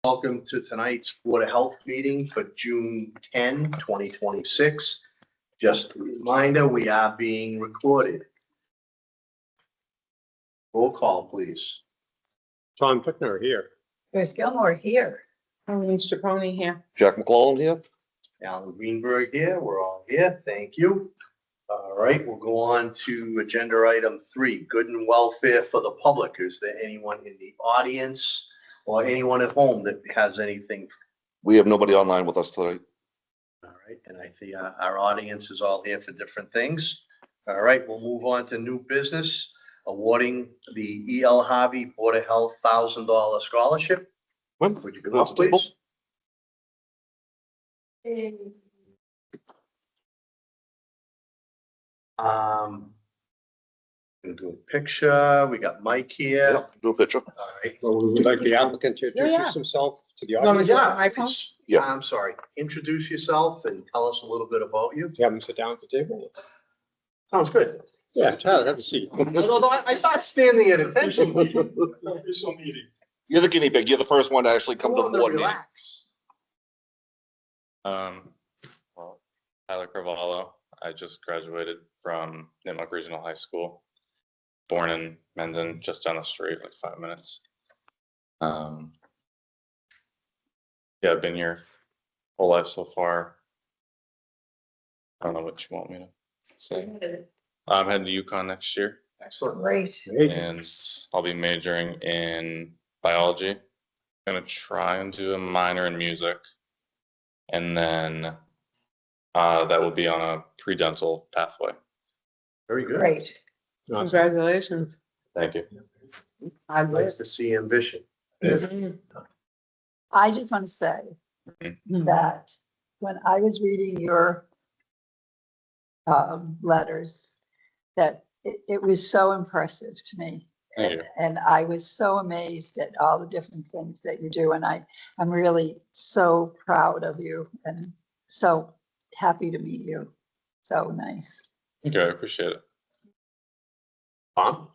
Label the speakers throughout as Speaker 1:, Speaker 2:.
Speaker 1: Welcome to tonight's Board of Health meeting for June 10, 2026. Just a reminder, we are being recorded. Roll call, please.
Speaker 2: Tom Fickner here.
Speaker 3: There's Gilmore here.
Speaker 4: Colleen Straponi here.
Speaker 5: Jack McClellan here.
Speaker 1: Alan Greenberg here. We're all here. Thank you. All right, we'll go on to agenda item 3, good and welfare for the public. Is there anyone in the audience or anyone at home that has anything?
Speaker 5: We have nobody online with us tonight.
Speaker 1: All right, and I think our audience is all here for different things. All right, we'll move on to new business, awarding the E.L. Harvey Board of Health $1,000 scholarship.
Speaker 5: When?
Speaker 1: Would you come up, please? Gonna do a picture. We got Mike here.
Speaker 5: Yeah, do a picture.
Speaker 1: All right.
Speaker 2: Well, we would like the applicant to
Speaker 4: Yeah.
Speaker 2: introduce himself to the
Speaker 4: Want me
Speaker 2: audience.
Speaker 4: to get my phone?
Speaker 5: Yeah.
Speaker 1: I'm sorry. Introduce yourself and tell us a little bit about you.
Speaker 2: Have him sit down at the table.
Speaker 1: Sounds good.
Speaker 2: Yeah, Tyler, have a seat.
Speaker 1: Although I thought standing at attention.
Speaker 2: Official meeting.
Speaker 5: You're the guinea pig. You're the first one to actually come to the board meeting.
Speaker 1: Relax.
Speaker 6: Well, Tyler Carvalho. I just graduated from Nipmuc Regional High School. Born in Mendon, just down the street, like 5 minutes. Yeah, I've been here whole life so far. I don't know what you want me to say. I'm heading to UConn next year,
Speaker 1: Excellent.
Speaker 3: Great.
Speaker 6: and I'll be majoring in biology. Gonna try and do a minor in music, and then that will be on a pre-dental pathway.
Speaker 1: Very good.
Speaker 3: Great.
Speaker 4: Congratulations.
Speaker 6: Thank you.
Speaker 4: I
Speaker 1: Nice to see ambition.
Speaker 3: I just want to say that when I was reading your letters, that it was so impressive to me.
Speaker 6: Thank you.
Speaker 3: And I was so amazed at all the different things that you do. And I'm really so proud of you and so happy to meet you. So nice.
Speaker 6: Thank you. I appreciate it.
Speaker 1: Tom?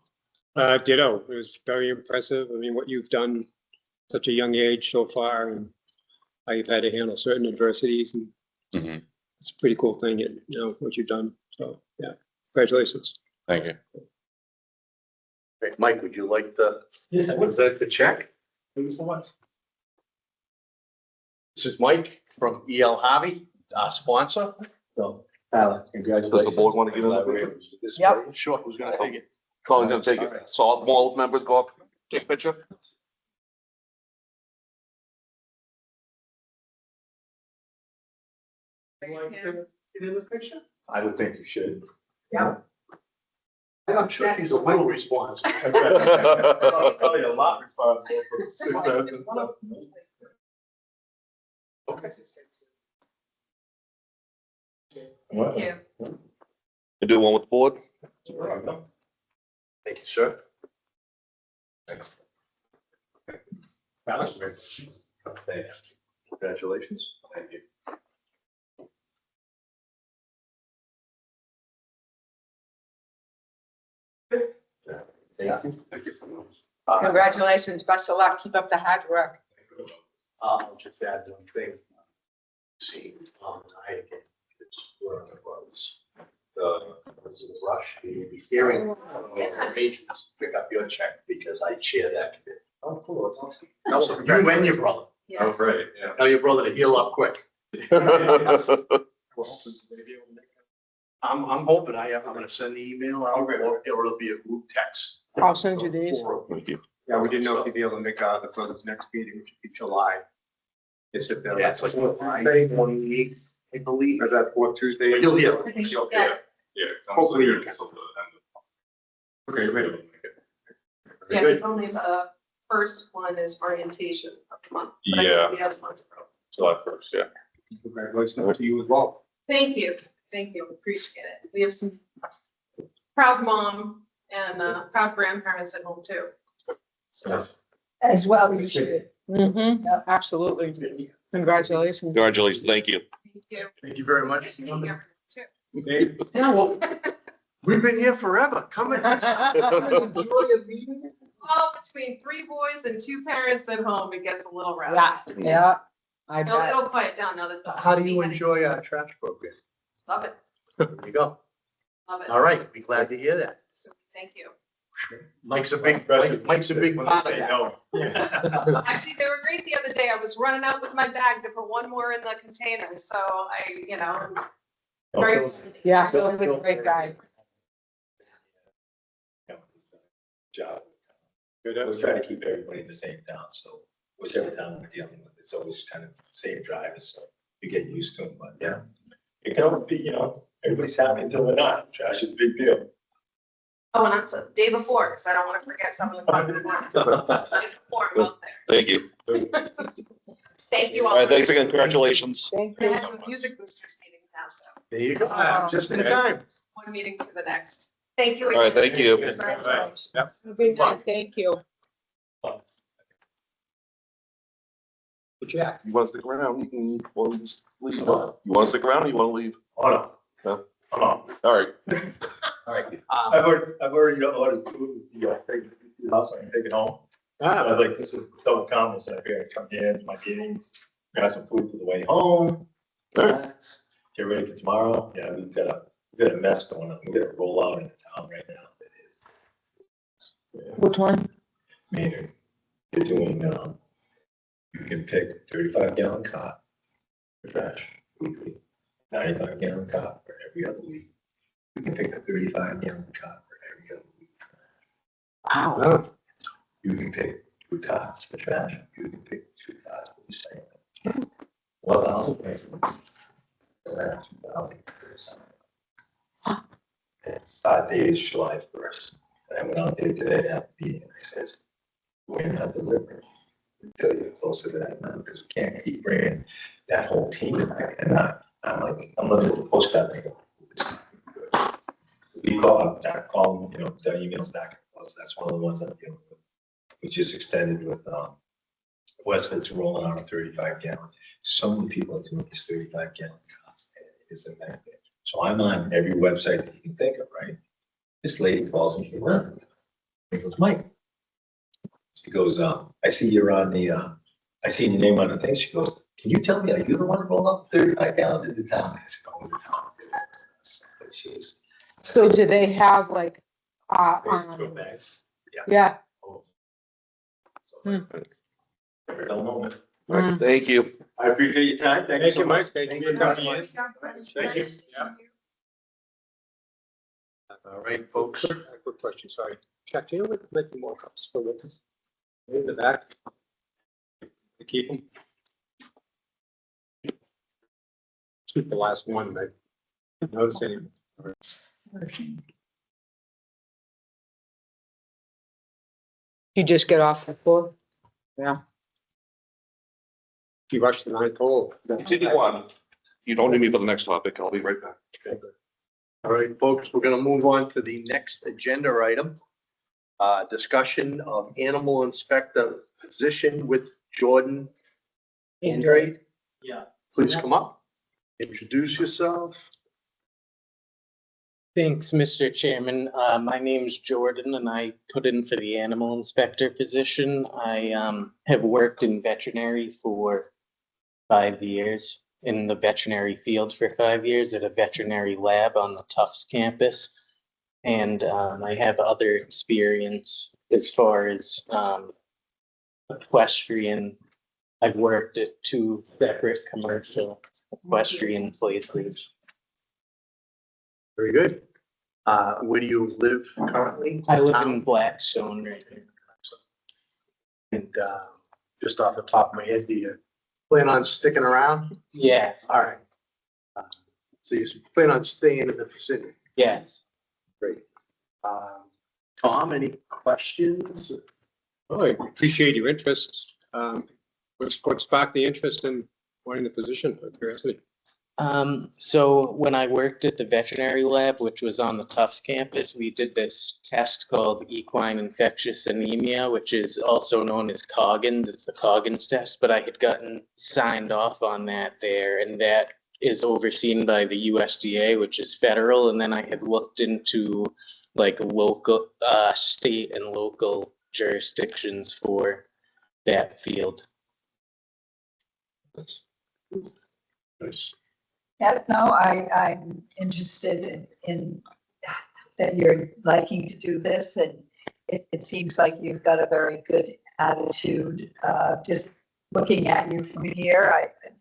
Speaker 2: Ditto. It was very impressive. I mean, what you've done at such a young age so far and how you've had to handle certain adversities, and
Speaker 6: Mhm.
Speaker 2: it's a pretty cool thing, you know, what you've done. So, yeah, congratulations.
Speaker 6: Thank you.
Speaker 1: Hey, Mike, would you like the check?
Speaker 2: Thank you so much.
Speaker 1: This is Mike from E.L. Harvey, our sponsor.
Speaker 7: So, Tyler,
Speaker 5: Does
Speaker 7: congratulations.
Speaker 5: the board want to give us a picture?
Speaker 1: This
Speaker 3: Yep.
Speaker 1: way. Sure, who's gonna take it?
Speaker 5: Colleen's gonna take it. So all board members go up, take a picture.
Speaker 1: In the picture?
Speaker 7: I would think you should.
Speaker 1: I'm sure she's a little responsible.
Speaker 7: Probably a lot responsible for success and stuff.
Speaker 1: Okay.
Speaker 7: What?
Speaker 5: You do one with the board?
Speaker 1: Thank you, sir. Congratulations. Thank you. Thank you. Thank you so much.
Speaker 4: Congratulations. Best of luck. Keep up the hard work.
Speaker 1: I'll just add one thing. See, tonight again, it's where it was. Was in a rush, you'll be hearing arrangements to pick up your check because I chair that committee.
Speaker 7: Oh, cool, that's awesome.
Speaker 1: Also, you and your brother.
Speaker 7: Oh, great, yeah.
Speaker 1: Tell your brother to heal up quick. I'm hoping I'm gonna send the email out, or it'll be a group text.
Speaker 4: I'll send you these.
Speaker 5: Thank you.
Speaker 2: Yeah, we didn't know if you'd be able to make the next meeting, which would be July. Is it there?
Speaker 1: Yeah, it's like Friday, 28th, I believe.
Speaker 2: Is that fourth Tuesday?
Speaker 1: But you'll hear.
Speaker 7: You'll get it. Yeah. it's on
Speaker 2: Hopefully you
Speaker 7: Saturday,
Speaker 2: can.
Speaker 7: so the
Speaker 2: Okay, great.
Speaker 1: Very
Speaker 8: Yeah,
Speaker 1: good.
Speaker 8: it's only the first one is orientation of the month. but I
Speaker 6: Yeah.
Speaker 8: think the other ones are open.
Speaker 6: July 1st, yeah.
Speaker 2: Congratulations to you as well.
Speaker 8: Thank you, appreciate it. We have some proud mom and proud grandparents at home too. So,
Speaker 3: As well, you should.
Speaker 4: Mm-hmm. Absolutely. Congratulations.
Speaker 5: Congratulations. Thank you.
Speaker 8: thank you.
Speaker 1: Thank you very much.
Speaker 8: Nice meeting everyone, too.
Speaker 2: Okay.
Speaker 1: Yeah, well, we've been here forever. Come and enjoy a meeting.
Speaker 8: Oh, between 3 boys and 2 parents at home, it gets a little rough.
Speaker 4: Yeah, I
Speaker 8: It'll,
Speaker 4: bet.
Speaker 8: it'll quiet down now that.
Speaker 1: How do you enjoy our trash program?
Speaker 8: Love it,
Speaker 1: There you go.
Speaker 8: love it.
Speaker 1: All right, be glad to hear that.
Speaker 8: Thank you.
Speaker 1: Mike's a big part of that.
Speaker 7: no.
Speaker 8: Actually, they were great the other day. I was running out with my bag to put one more in the container, so very.
Speaker 4: Yeah, Phil's a great guy.
Speaker 7: Job.
Speaker 2: Good.
Speaker 7: We try to keep everybody in the same town, so whichever town we're dealing with, it's always kind of the same drivers, so you get used to them, but yeah. It can only be, everybody's happy until they're not. Trash is a big deal.
Speaker 8: Oh, and that's the day before, because I don't want to forget something about the day before I'm out there.
Speaker 5: Thank you.
Speaker 8: Thank you
Speaker 5: All
Speaker 8: all.
Speaker 5: right, thanks again. Congratulations.
Speaker 4: Thank
Speaker 8: I
Speaker 4: you.
Speaker 8: had a music boosters meeting now, so
Speaker 1: There you go.
Speaker 3: Oh,
Speaker 1: Just in time.
Speaker 8: one meeting to the next. Thank you.
Speaker 5: All right, thank you.
Speaker 3: Congratulations.
Speaker 2: Yep.
Speaker 4: Good night, thank you.
Speaker 2: Jack.
Speaker 5: You want to stick around? You can, or just leave. You want to stick around or you want to leave?
Speaker 7: Oh, no.
Speaker 5: No.
Speaker 7: Come on.
Speaker 5: All right.
Speaker 7: All right. I've already ordered food with the, take it to the house, I can take it home. I was like, this is double comments, I figured I'd come in, my meeting, got some food for the way home. Relax, get ready for tomorrow. Yeah, we've got a mess going on. We've got a rollout in the town right now.
Speaker 4: Which one?
Speaker 7: Maynard, they're doing, you can pick 35-gallon cot for trash weekly, 95-gallon cot for every other week. You can pick a 35-gallon cot for every other week.
Speaker 4: Wow.
Speaker 7: You can pick 2 cots for trash. You can pick 2 cots for recycling. 1,000 residents. 2,000 for recycling. It's 5 days, July 1st. And I went out there today at the meeting and I says, we're not delivering until you're closer to that number because we can't keep bringing that whole team back. And I'm looking at the postcard thing. We call, done emails back. That's one of the ones that, we just extended with, Westford's rolling out a 35-gallon. So many people are doing these 35-gallon cots. It's a nightmare. So I'm on every website that you can think of, right? This lady calls me, she goes, Mike. She goes, I see you're on the, I see your name on the thing. She goes, can you tell me, are you the one that rolled out the 35-gallon in the town? I said, oh, the town. She's.
Speaker 4: So do they have like,
Speaker 7: Bags.
Speaker 4: yeah,
Speaker 7: So, don't know.
Speaker 5: All right, thank you.
Speaker 7: I appreciate your time. Thank you
Speaker 2: Thank
Speaker 7: so
Speaker 2: you,
Speaker 7: much.
Speaker 2: Mike. Thank you for coming in. Thank you. Yeah.
Speaker 1: All right, folks.
Speaker 2: Quick question, sorry. Jack, do you know what making more cups for witness? In the back? To keep them? Keep the last one, I didn't notice any.
Speaker 4: you just get off the floor? Yeah.
Speaker 2: You rushed the ninth hole.
Speaker 5: Continue on. You don't need me for the next topic. I'll be right back.
Speaker 1: All right, folks, we're gonna move on to the next agenda item. Discussion of animal inspector position with Jordan Andrade.
Speaker 9: Yeah.
Speaker 1: Please come up, introduce yourself.
Speaker 9: Thanks, Mr. Chairman. My name's Jordan and I put in for the animal inspector position. I have worked in veterinary for 5 years, in the veterinary field for 5 years at a veterinary lab on the Tufts campus. And I have other experience as far as equestrian. I've worked at 2 separate commercial equestrian places.
Speaker 1: Very good. Where do you live currently?
Speaker 9: I live in Blackstone right here.
Speaker 1: And just off the top of my head, do you plan on sticking around?
Speaker 9: Yeah,
Speaker 1: All right. So you plan on staying in the vicinity?
Speaker 9: yes.
Speaker 1: Great. Tom, any questions?
Speaker 2: Oh, I appreciate your interest. What sparked the interest in wanting the position, for curiosity?
Speaker 9: So when I worked at the veterinary lab, which was on the Tufts campus, we did this test called equine infectious anemia, which is also known as Coggins. It's the Coggins test, but I had gotten signed off on that there, and that is overseen by the USDA, which is federal. And then I had looked into like local, state and local jurisdictions for that field.
Speaker 1: Nice.
Speaker 3: Yeah, no, I'm interested in that you're liking to do this, and it seems like you've got a very good attitude. Just looking at you from here,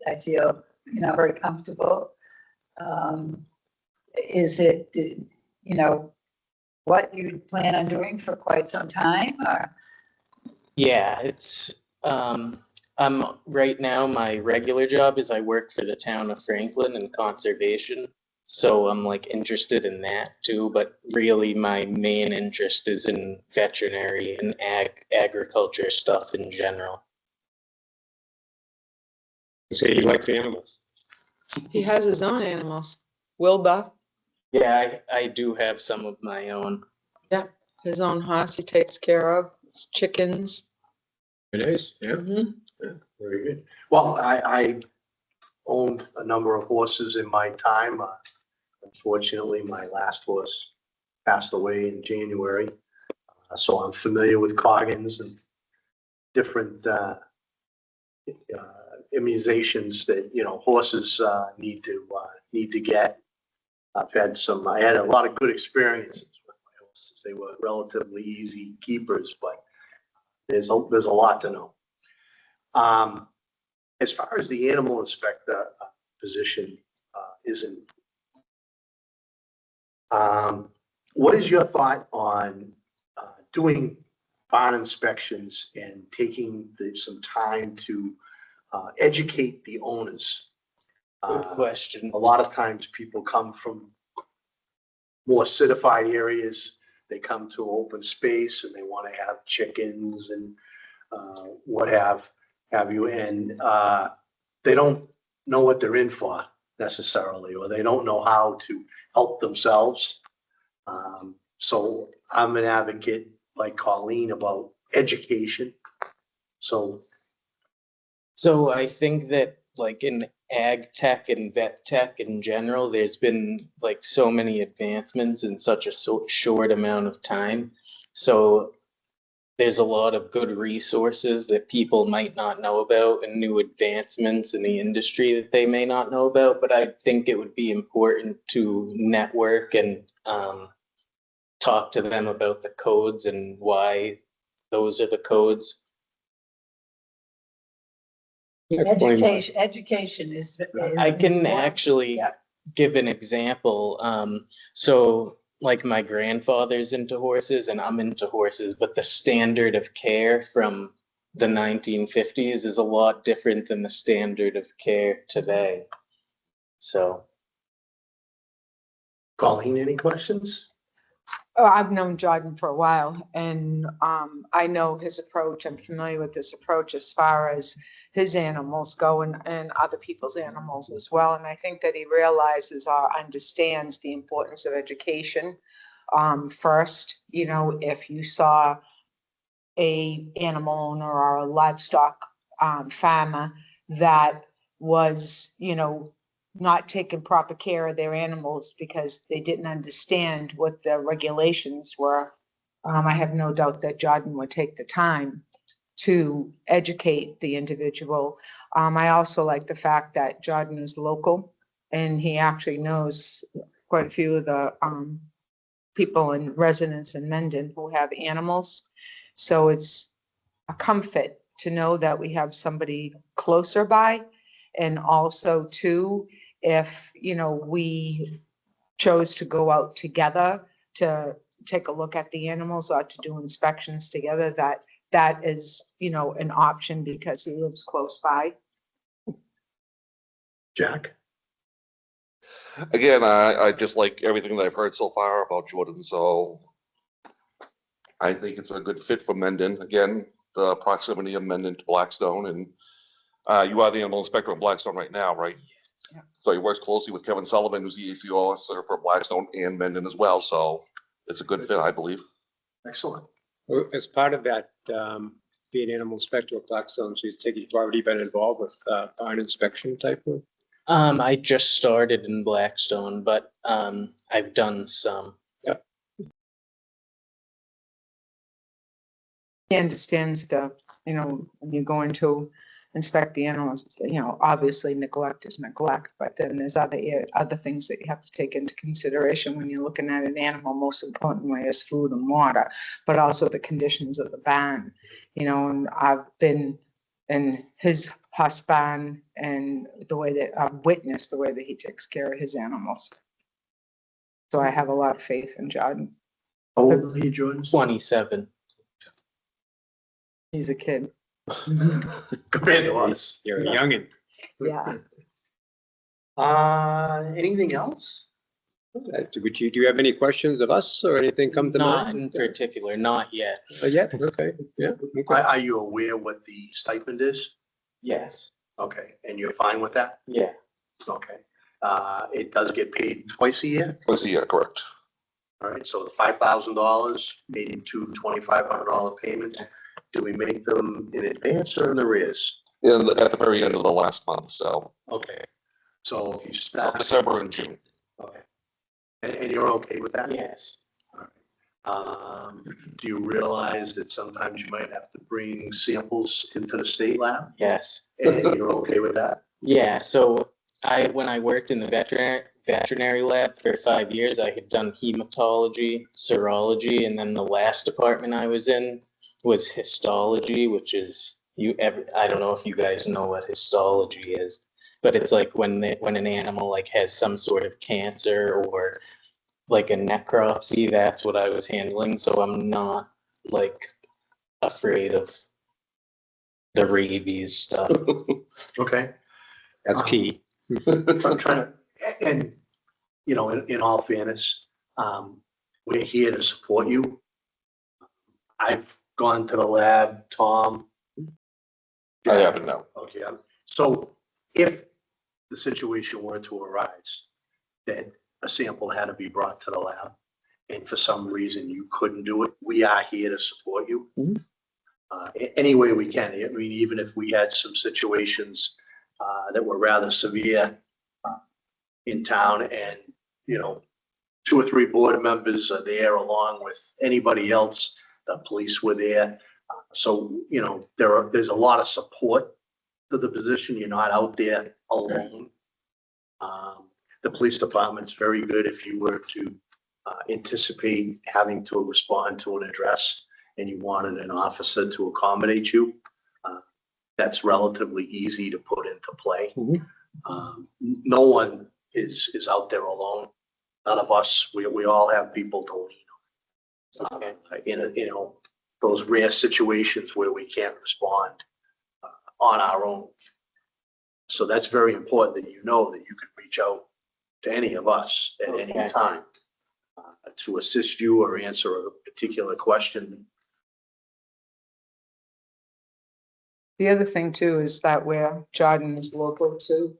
Speaker 3: I feel, very comfortable. Is it, what you plan on doing for quite some time, or?
Speaker 9: Yeah, it's, I'm, right now, my regular job is I work for the town of Franklin in conservation. So I'm like interested in that too, but really my main interest is in veterinary and agriculture stuff in general.
Speaker 2: Say he likes animals.
Speaker 4: He has his own animals. Wilbur,
Speaker 9: Yeah, I do have some of my own.
Speaker 4: his own horse he takes care of, his chickens.
Speaker 2: It is, yeah.
Speaker 4: Mhm.
Speaker 1: Very good. Well, I owned a number of horses in my time. Unfortunately, my last horse passed away in January. So I'm familiar with Coggins and different immunizations that, horses need to get. I had a lot of good experiences with my horses. They were relatively easy keepers, but there's a lot to know. As far as the animal inspector position isn't, what is your thought on doing barn inspections and taking some time to educate the owners?
Speaker 9: Good question.
Speaker 1: A lot of times people come from more citified areas. They come to open space and they want to have chickens and what have you, and they don't know what they're in for necessarily, or they don't know how to help themselves. So I'm an advocate, like Colleen, about education. So
Speaker 9: I think that like in ag tech and vet tech in general, there's been like so many advancements in such a short amount of time. So there's a lot of good resources that people might not know about and new advancements in the industry that they may not know about. But I think it would be important to network and talk to them about the codes and why those are the codes.
Speaker 3: Education is.
Speaker 9: I can actually
Speaker 3: Yeah.
Speaker 9: give an example. So like my grandfather's into horses and I'm into horses, but the standard of care from the 1950s is a lot different than the standard of care today. So.
Speaker 1: Colleen, any questions?
Speaker 4: Oh, I've known Jordan for a while and I know his approach. I'm familiar with this approach as far as his animals go and other people's animals as well. And I think that he realizes or understands the importance of education. First, if you saw a animal owner or a livestock farmer that was, not taking proper care of their animals because they didn't understand what the regulations were. I have no doubt that Jordan would take the time to educate the individual. I also like the fact that Jordan is local and he actually knows quite a few of the people and residents in Mendon who have animals. So it's a comfort to know that we have somebody closer by. And also too, if, we chose to go out together to take a look at the animals or to do inspections together, that is, an option because he lives close by.
Speaker 1: Jack?
Speaker 5: Again, I just like everything that I've heard so far about Jordan, so I think it's a good fit for Mendon. Again, the proximity of Mendon to Blackstone, and you are the animal inspector of Blackstone right now, right?
Speaker 4: Yeah.
Speaker 5: So he works closely with Kevin Sullivan, who's the ACO officer for Blackstone and Mendon as well, so it's a good fit, I believe.
Speaker 1: Excellent.
Speaker 2: Well, as part of that, being animal inspector at Blackstone, so you've already been involved with barn inspection type of?
Speaker 9: I just started in Blackstone, but I've done some.
Speaker 4: he understands when you're going to inspect the animals, obviously neglect is neglect, but then there's other things that you have to take into consideration when you're looking at an animal. Most importantly is food and water, but also the conditions of the barn, and I've been in his horse barn and the way that I've witnessed the way that he takes care of his animals. So I have a lot of faith in Jordan.
Speaker 1: How old are you, Jordan?
Speaker 9: 27.
Speaker 4: He's a kid.
Speaker 1: Compared to us.
Speaker 2: You're a youngin'.
Speaker 4: Yeah.
Speaker 1: Anything else?
Speaker 2: Do you have any questions of us or anything come to
Speaker 9: Not
Speaker 2: mind?
Speaker 9: in particular, not yet.
Speaker 2: Yet, okay, yeah. okay.
Speaker 1: Are you aware what the stipend is?
Speaker 9: Yes.
Speaker 1: Okay, and you're fine with that?
Speaker 9: Yeah.
Speaker 1: Okay. It does get paid twice a year?
Speaker 5: Twice a year, correct.
Speaker 1: All right, so the $5,000 made into $2,500 payments. Do we make them in advance or in arrears?
Speaker 5: At the very end of the last month, so
Speaker 1: Okay, so if you start,
Speaker 5: December and June.
Speaker 1: okay, and you're okay with that?
Speaker 9: Yes.
Speaker 1: Do you realize that sometimes you might have to bring samples into the state lab?
Speaker 9: Yes.
Speaker 1: And you're okay with that?
Speaker 9: Yeah. So when I worked in the veterinary lab for 5 years, I had done hematology, serology, and then the last department I was in was histology, which is I don't know if you guys know what histology is, but it's like when an animal like has some sort of cancer or like a necropsy, that's what I was handling. So I'm not like afraid of the rabies stuff.
Speaker 1: Okay.
Speaker 2: That's key.
Speaker 1: I'm trying to, and, in all fairness, we're here to support you. I've gone to the lab, Tom.
Speaker 5: I haven't, no.
Speaker 1: Okay, so if the situation were to arise, that a sample had to be brought to the lab, and for some reason you couldn't do it, we are here to support you.
Speaker 2: Mhm.
Speaker 1: Any way we can. I mean, even if we had some situations that were rather severe in town and, 2 or 3 board members are there along with anybody else, the police were there. So, there's a lot of support to the position. You're not out there alone. The police department's very good if you were to anticipate having to respond to an address and you wanted an officer to accommodate you. That's relatively easy to put into play.
Speaker 2: Mhm.
Speaker 1: No one is out there alone. None of us, we all have people to lean on.
Speaker 9: Okay.
Speaker 1: In those rare situations where we can't respond on our own. So that's very important that you know that you can reach out to any of us at any
Speaker 9: Okay.
Speaker 1: time to assist you or answer a particular question.
Speaker 4: The other thing too is that where Jordan is local too,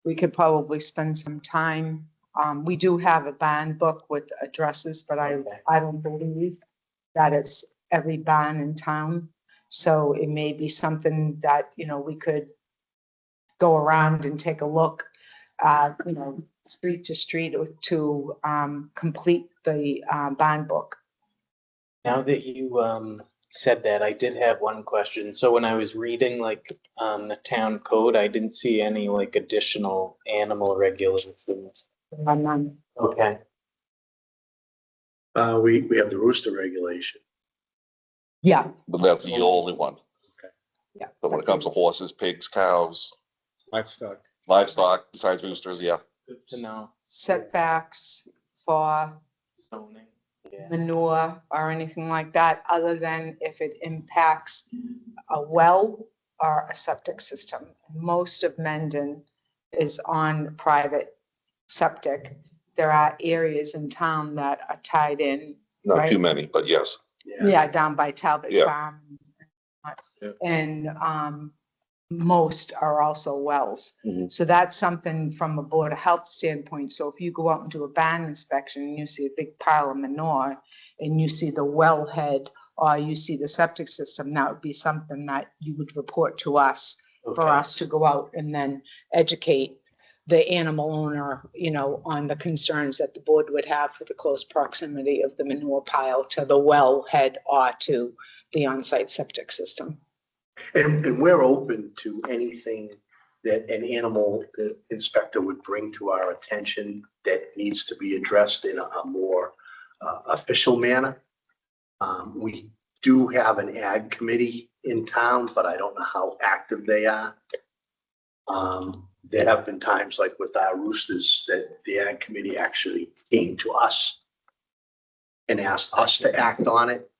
Speaker 4: we could probably spend some time. We do have a band book with addresses, but
Speaker 9: Okay.
Speaker 4: I don't believe that it's every band in town. So it may be something that, we could go around and take a look, street to street to complete the band book.
Speaker 9: Now that you said that, I did have one question. So when I was reading the town code, I didn't see any additional animal regulations. Okay.
Speaker 1: We have the rooster regulation.
Speaker 4: Yeah.
Speaker 5: But that's the only one.
Speaker 4: Yeah.
Speaker 5: But when it comes to horses, pigs, cows, livestock, besides roosters, yeah.
Speaker 9: Good to know.
Speaker 4: Setbacks for
Speaker 9: Zoning. Yeah.
Speaker 4: manure or anything like that, other than if it impacts a well or a septic system. Most of Mendon is on private septic. There are areas in town that are tied in.
Speaker 5: Not
Speaker 4: Right.
Speaker 5: too many, but yes.
Speaker 4: Yeah, down by Talbot
Speaker 5: Yeah.
Speaker 4: Farm.
Speaker 2: Yeah.
Speaker 4: And most are also wells.
Speaker 5: Mhm.
Speaker 4: So that's something from a Board of Health standpoint. So if you go out and do a barn inspection and you see a big pile of manure and you see the wellhead or you see the septic system, that would be something that you would report to us for
Speaker 9: Okay.
Speaker 4: us to go out and then educate the animal owner, on the concerns that the board would have for the close proximity of the manure pile to the wellhead or to the on-site septic system.
Speaker 10: And we're open to anything that an animal inspector would bring to our attention that needs to be addressed in a more official manner. We do have an ag committee in town, but I don't know how active they are. There have been times like with our roosters that the ag committee actually came to us and asked us to act on it.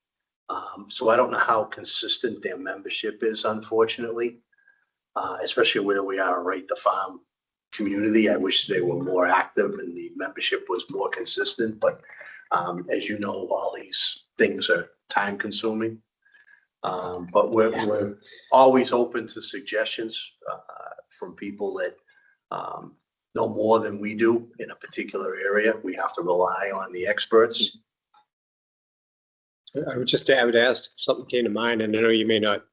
Speaker 10: So I don't know how consistent their membership is, unfortunately, especially where we are, right, the farm community. I wish they were more active and the membership was more consistent, but as you know, all these things are time consuming. But we're always open to suggestions from people that know more than we do in a particular area. We have to rely on the experts.
Speaker 2: I would ask if something came to mind, and I know you may not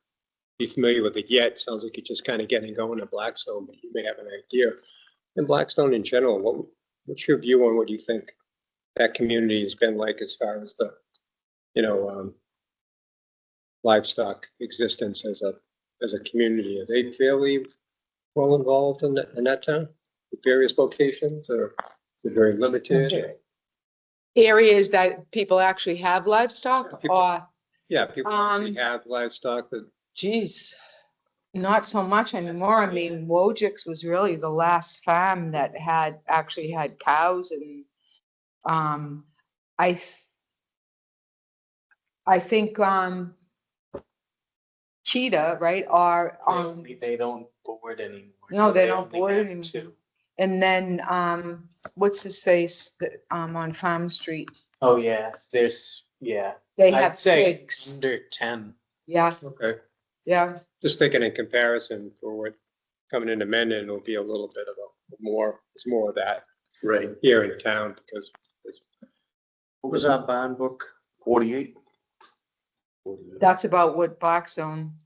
Speaker 2: be familiar with it yet. Sounds like you're just kind of getting going in Blackstone, but you may have an idea. In Blackstone in general, what's your view on what you think that community has been like as far as the, livestock existence as a community? Are they fairly well involved in that town, with various locations, or is it very limited?
Speaker 4: Areas that people actually have livestock or,
Speaker 2: Yeah, people actually have livestock that.
Speaker 4: geez, not so much anymore. I mean, Wojcik's was really the last farm that actually had cows, and I think cheetah, right, are
Speaker 9: They don't board anymore.
Speaker 4: no,
Speaker 9: so
Speaker 4: they don't
Speaker 9: only
Speaker 4: board
Speaker 9: have
Speaker 4: anymore.
Speaker 9: two.
Speaker 4: And then what's his face that on Farm Street?
Speaker 9: Oh, yeah,
Speaker 4: They
Speaker 9: I'd
Speaker 4: have
Speaker 9: say
Speaker 4: pigs.
Speaker 9: under 10.
Speaker 4: Yeah,
Speaker 2: Okay.
Speaker 4: yeah.
Speaker 2: Just thinking in comparison for what coming into Mendon, it'll be a little bit of it's more of that
Speaker 10: Right.
Speaker 2: here in town because
Speaker 10: What was our bond book?
Speaker 5: 48?
Speaker 4: That's about what Blackstone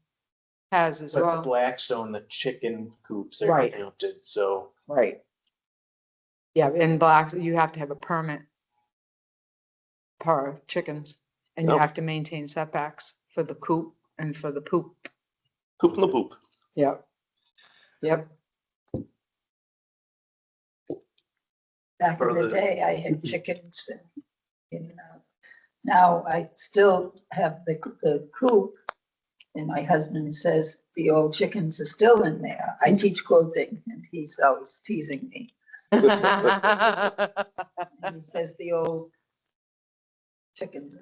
Speaker 4: has as
Speaker 9: But
Speaker 4: well.
Speaker 9: Blackstone, the chicken coops are
Speaker 4: Right.
Speaker 9: counted, so.
Speaker 4: Right. Yeah, in you have to have a permit per chickens, and you
Speaker 5: Yep.
Speaker 4: have to maintain setbacks for the coop and for the poop.
Speaker 5: Poop in the poop.
Speaker 4: Yep. Yep.
Speaker 3: Back in the
Speaker 10: Further-
Speaker 3: day, I had chickens now I still have the coop. And my husband says the old chickens are still in there. I teach quilting and he's always teasing me. And he says the old chickens.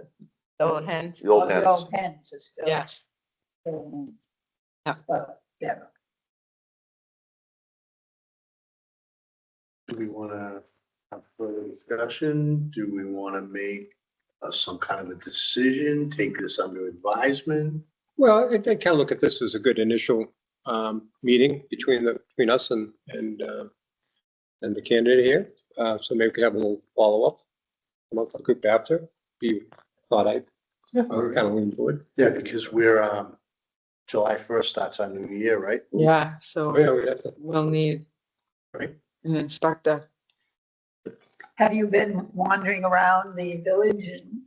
Speaker 4: Old hens.
Speaker 5: The old
Speaker 3: The
Speaker 5: hens.
Speaker 3: old hens are still.
Speaker 4: Yeah.
Speaker 3: still,
Speaker 4: Yeah.
Speaker 3: But, yeah.
Speaker 10: Do we want to have further discussion? Do we want to make some kind of a decision, take this under advisement?
Speaker 2: well, I kind of look at this as a good initial meeting between us and the candidate here. So maybe we could have a little follow-up amongst the group after. Thought I kind of lean forward.
Speaker 10: Yeah, because we're, July 1st starts our new year, right?
Speaker 4: Yeah, so
Speaker 2: Yeah, we have to.
Speaker 4: we'll need
Speaker 10: Right.
Speaker 4: an inspector.
Speaker 3: Have you been wandering around the village and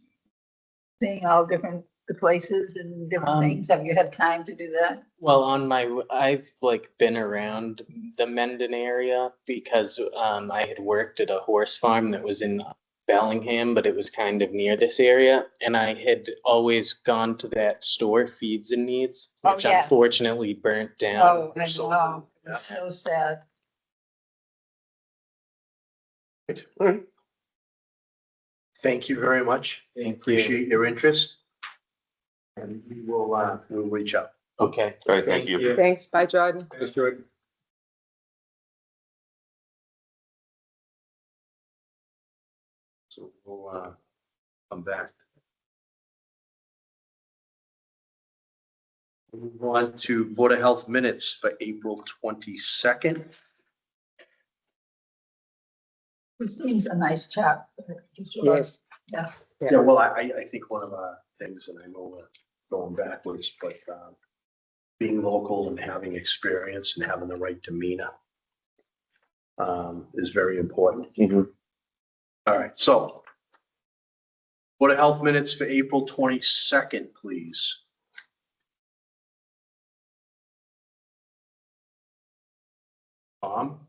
Speaker 3: seeing all the places and different things? Have you had time to do that?
Speaker 9: Well, I've been around the Mendon area because I had worked at a horse farm that was in Bellingham, but it was kind of near this area. And I had always gone to that store, Feeds and Needs,
Speaker 3: Oh,
Speaker 9: which
Speaker 3: yeah.
Speaker 9: unfortunately burnt down.
Speaker 3: Oh, I
Speaker 10: so-
Speaker 3: know. It's so sad.
Speaker 10: All right. Thank you very much.
Speaker 9: Thank you.
Speaker 10: Appreciate your interest. And we'll reach out.
Speaker 9: Okay.
Speaker 5: All right, thank you.
Speaker 4: Thanks, bye, Jordan.
Speaker 2: Thanks, Jordan.
Speaker 10: So we'll come back. Move on to Board of Health minutes for April 22nd.
Speaker 3: He seems a nice chap.
Speaker 4: Yes.
Speaker 3: Yeah.
Speaker 10: Yeah, well, I think one of the things, and I know we're going backwards, but being local and having experience and having the right demeanor is very important.
Speaker 5: Mhm.
Speaker 10: All right, so Board of Health minutes for April 22nd, please. Tom?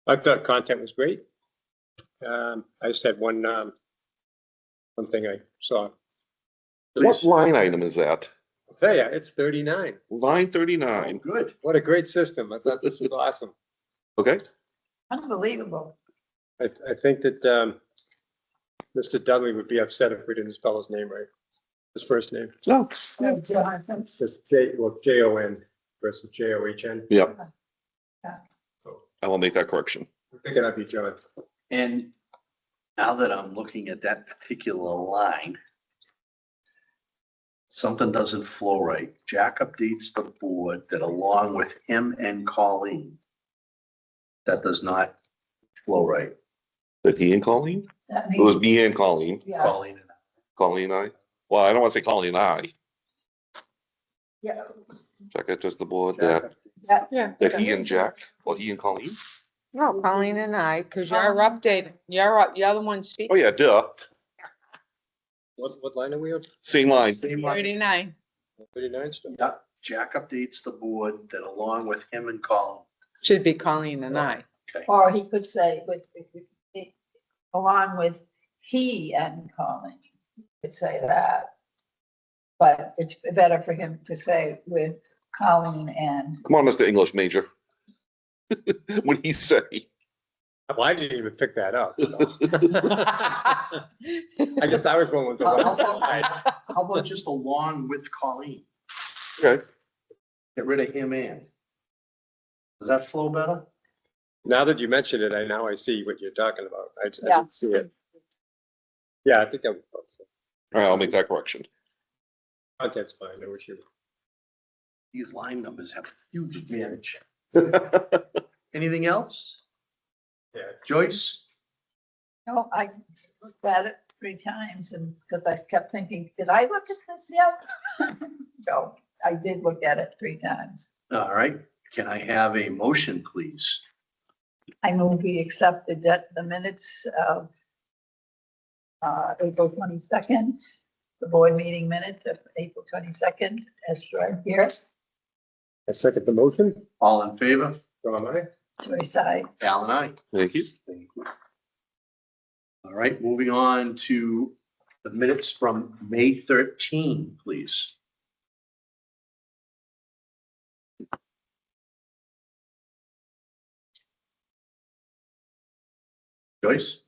Speaker 2: I thought content was great. I just had one thing I saw.
Speaker 5: What line item is that?
Speaker 2: I'll tell you, it's 39.
Speaker 5: Line 39.
Speaker 10: Good.
Speaker 2: What a great system. I thought this is awesome.
Speaker 5: Okay.
Speaker 3: Unbelievable.
Speaker 2: I think that Mr. Dudley would be upset if we didn't spell his name right. His first name.
Speaker 5: No.
Speaker 2: Just Jon versus John.
Speaker 5: Yep.
Speaker 3: Yeah.
Speaker 5: I will make that correction.
Speaker 2: I'm thinking I'd be John.
Speaker 10: And now that I'm looking at that particular line, something doesn't flow right. Jack updates the board that along with him and Colleen, that does not flow right.
Speaker 5: Did he and Colleen?
Speaker 3: That
Speaker 5: It was
Speaker 3: means,
Speaker 5: me and Colleen.
Speaker 3: yeah,
Speaker 10: Colleen and
Speaker 5: Colleen and I. Well, I don't want to say Colleen and I.
Speaker 3: yeah,
Speaker 5: Jack addressed the board
Speaker 2: Jack.
Speaker 5: that,
Speaker 4: Yeah.
Speaker 5: that he and Jack, well, he and Colleen.
Speaker 4: No, Colleen and I, because you're updated, you're the one
Speaker 5: Oh,
Speaker 4: speaking.
Speaker 5: yeah, duh.
Speaker 2: What line are we on?
Speaker 5: Same line.
Speaker 10: Same line.
Speaker 4: 39.
Speaker 2: 39 still?
Speaker 10: Yeah, Jack updates the board that along with him and Colleen.
Speaker 4: Should be Colleen and I.
Speaker 3: or he could say along with he and Colleen, he could say that. But it's better for him to say with Colleen and,
Speaker 5: Come on, Mr. English major. What did he say?
Speaker 2: Well, I didn't even pick that up. I guess I was going with the one side.
Speaker 10: How about just along with Colleen?
Speaker 5: Okay.
Speaker 10: Get rid of him and. Does that flow better?
Speaker 2: Now that you mention it, I see what you're talking about. I
Speaker 3: Yeah.
Speaker 2: didn't see it. Yeah, I think that would.
Speaker 5: All right, I'll make that correction.
Speaker 2: Content's fine, no issue.
Speaker 10: These line numbers have a huge advantage. Anything else?
Speaker 2: Yeah.
Speaker 10: Joyce?
Speaker 3: no, I looked at it 3 times and, because I kept thinking, did I look at this yet? So I did look at it 3 times.
Speaker 10: All right, can I have a motion, please?
Speaker 3: I move we accept the minutes of April 22nd, the board meeting minutes of April 22nd, as right here.
Speaker 2: I second the motion.
Speaker 10: All in favor?
Speaker 2: So am I.
Speaker 3: Joyce, I.
Speaker 10: Al and I.
Speaker 5: Thank you.
Speaker 10: Thank you. All right, moving on to the minutes from May 13, please. Joyce?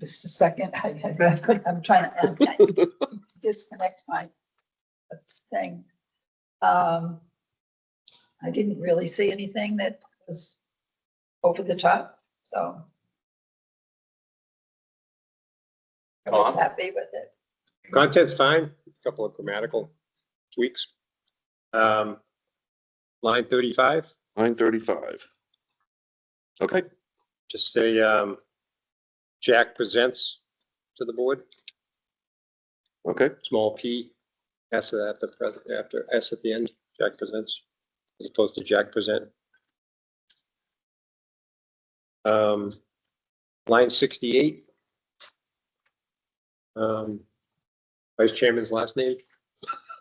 Speaker 3: Just a second. I'm trying to disconnect my thing. I didn't really see anything that was over the top, so I was happy with it.
Speaker 2: Content's fine, a couple of grammatical tweaks. Line 35,
Speaker 5: Line 35. Okay.
Speaker 2: just say, Jack presents to the board,
Speaker 5: Okay.
Speaker 2: small p, s after present, after s at the end, Jack presents, as opposed to Jack present. Line 68. Vice Chairman's last name.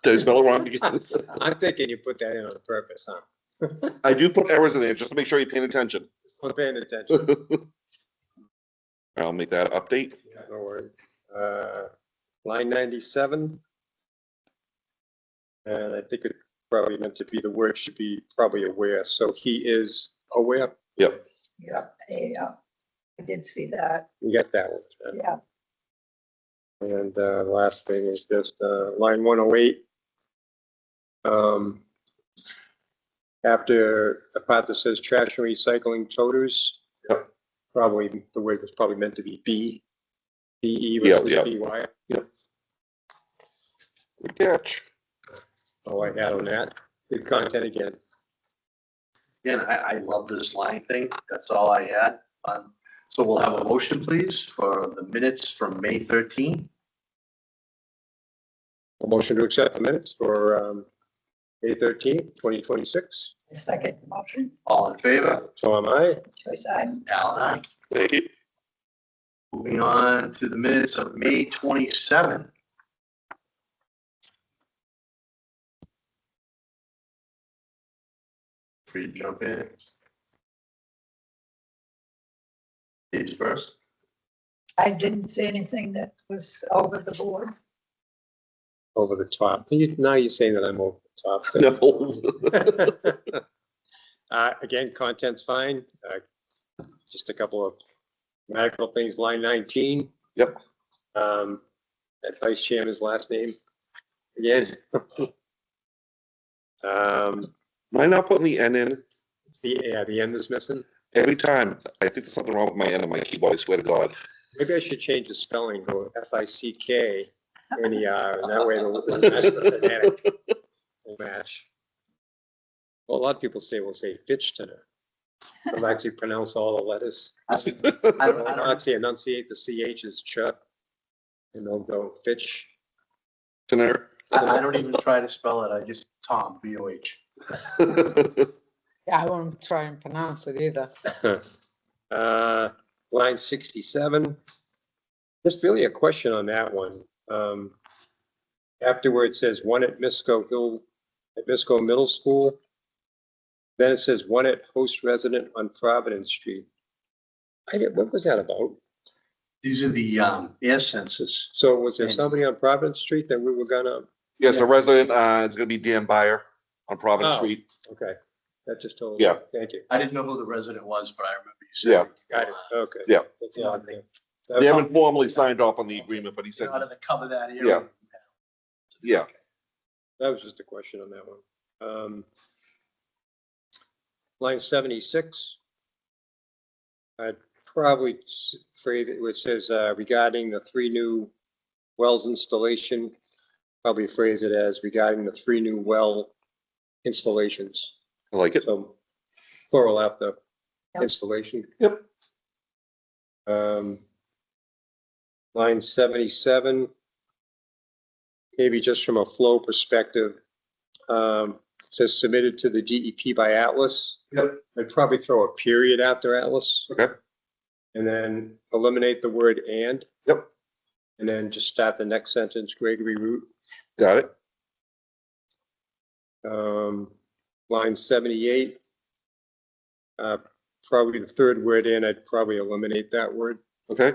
Speaker 5: Did I spell it wrong again?
Speaker 2: I'm thinking you put that in on purpose, huh?
Speaker 5: I do put errors in there just to make sure you're paying attention.
Speaker 2: I'm paying attention.
Speaker 5: I'll make that update.
Speaker 2: Yeah, no worries. Line 97. And I think it probably meant to be, the word should be probably aware, so he is aware.
Speaker 5: Yep.
Speaker 3: Yeah, I did see that,
Speaker 2: You get that one.
Speaker 3: yeah.
Speaker 2: And the last thing is just line 108. After the part that says trash and recycling toters,
Speaker 5: Yep.
Speaker 2: probably the word was probably meant to be B, BE
Speaker 5: Yeah,
Speaker 2: versus
Speaker 5: yeah.
Speaker 2: BY.
Speaker 5: Good catch.
Speaker 2: Oh, I had on that. Good content again.
Speaker 10: Again, I love this line thing. That's all I had. So we'll have a motion, please, for the minutes from May 13.
Speaker 2: A motion to accept the minutes for May 13th, 2026.
Speaker 3: The second motion,
Speaker 10: All in favor?
Speaker 2: So am I.
Speaker 3: Joyce, I.
Speaker 10: Al and I.
Speaker 5: Thank you.
Speaker 10: Moving on to the minutes of May 27. Free to jump in.
Speaker 5: Ladies first.
Speaker 3: I didn't see anything that was over the board.
Speaker 2: Over the top. Now you're saying that I'm over the top.
Speaker 5: No.
Speaker 2: Again, content's fine. Just a couple of medical things, line 19.
Speaker 5: Yep.
Speaker 2: That vice chairman's last name again.
Speaker 5: Am I not putting the N in?
Speaker 2: The end is missing.
Speaker 5: Every time, I think there's something wrong with my N on my keyboard, I swear to God.
Speaker 2: Maybe I should change the spelling, go FICK, NER, and that way it'll match the phonetic. Will match. Well, a lot of people will say Fitchtoner. They'll actually pronounce all the letters.
Speaker 10: I
Speaker 2: They'll
Speaker 10: don't,
Speaker 2: actually enunciate the CH as Chuck. And they'll go Fitch.
Speaker 5: Senator?
Speaker 10: I don't even try to spell it. I just Tom, B-O-H.
Speaker 4: Yeah, I won't try and pronounce it either.
Speaker 2: Line 67. Just really a question on that one. Afterwards says one at Misco Middle School. Then it says one at host resident on Providence Street. What was that about?
Speaker 10: These are the air sensors.
Speaker 2: So was there somebody on Providence Street that we were gonna,
Speaker 5: Yes, a resident, it's gonna be Dan Byer on Providence
Speaker 2: Oh.
Speaker 5: Street.
Speaker 2: okay, that just told.
Speaker 5: Yeah.
Speaker 2: Thank you.
Speaker 10: I didn't know who the resident was, but I remember you saying.
Speaker 2: Got it, okay.
Speaker 5: Yeah.
Speaker 2: That's the odd thing.
Speaker 5: They haven't formally signed off on the agreement, but he said,
Speaker 10: Out of the cover that area.
Speaker 5: Yeah. yeah.
Speaker 2: That was just a question on that one. Line 76. I'd probably phrase it, which says regarding the 3 new wells installation, probably phrase it as regarding the 3 new well installations.
Speaker 5: I like it.
Speaker 2: So plural after
Speaker 3: Yep.
Speaker 2: installation.
Speaker 5: Yep.
Speaker 2: Line 77, maybe just from a flow perspective, says submitted to the DEP by Atlas.
Speaker 5: Yep.
Speaker 2: I'd probably throw a period after Atlas.
Speaker 5: Okay.
Speaker 2: And then eliminate the word and.
Speaker 5: Yep.
Speaker 2: And then just start the next sentence, Gregory Root.
Speaker 5: Got it.
Speaker 2: Line 78. Probably the 3rd word in, I'd probably eliminate that word.
Speaker 5: Okay.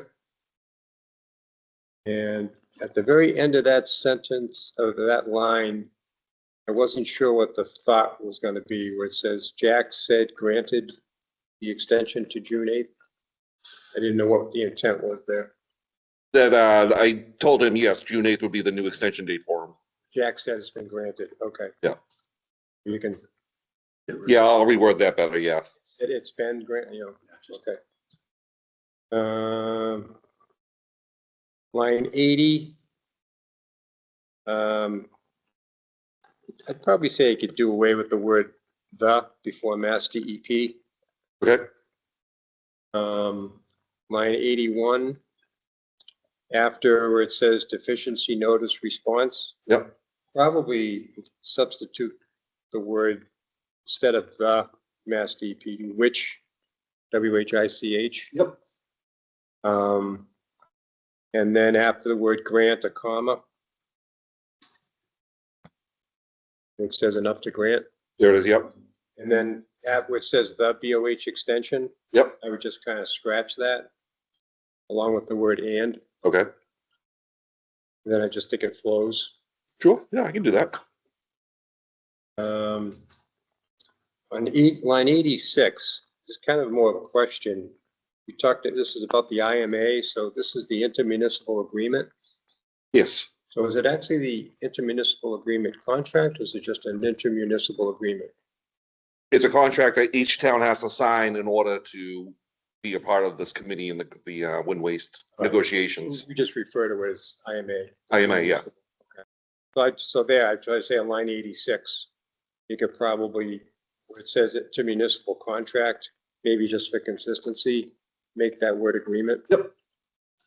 Speaker 2: And at the very end of that sentence, of that line, I wasn't sure what the thought was going to be, where it says, Jack said granted the extension to June 8th. I didn't know what the intent was there.
Speaker 5: That, I told him, yes, June 8th would be the new extension date for him.
Speaker 2: Jack said it's been granted. Okay.
Speaker 5: Yeah.
Speaker 2: You can,
Speaker 5: Yeah, I'll reword that better, yeah.
Speaker 2: it's been granted, okay. Line 80. I'd probably say you could do away with the word the before Mass DEP.
Speaker 5: Okay.
Speaker 2: Line 81. After where it says deficiency notice response.
Speaker 5: Yep.
Speaker 2: Probably substitute the word instead of the Mass DEP, which, WHICH.
Speaker 5: Yep.
Speaker 2: And then after the word grant, a comma. It says enough to grant.
Speaker 5: There it is, yep.
Speaker 2: And then at where it says the BOH extension.
Speaker 5: Yep.
Speaker 2: I would just kind of scratch that along with the word and.
Speaker 5: Okay.
Speaker 2: Then I just think it flows.
Speaker 5: Sure, yeah, I can do that.
Speaker 2: On line 86, this is kind of more of a question. We talked, this is about the IMA, so this is the intermunicipal agreement.
Speaker 5: Yes.
Speaker 2: So is it actually the intermunicipal agreement contract, or is it just an intermunicipal agreement?
Speaker 5: It's a contract that each town has to sign in order to be a part of this committee in the wind waste negotiations.
Speaker 2: We just refer to it as IMA.
Speaker 5: IMA, yeah.
Speaker 2: Okay. So there, I try to say on line 86, you could probably, where it says intermunicipal contract, maybe just for consistency, make that word agreement.
Speaker 5: Yep.